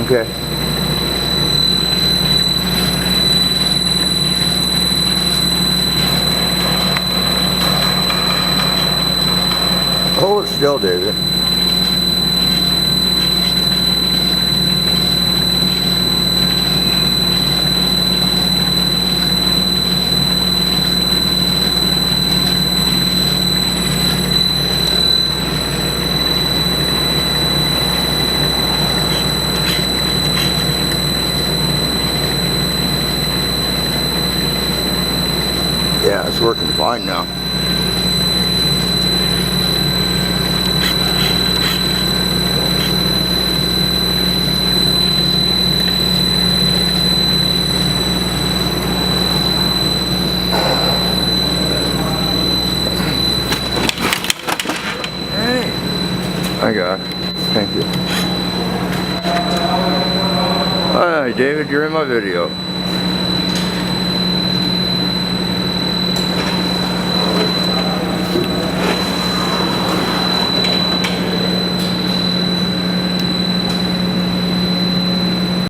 Okay. Hold it still, David. Yeah, it's working fine now. I got it. Thank you. Hi, David, you're in my video.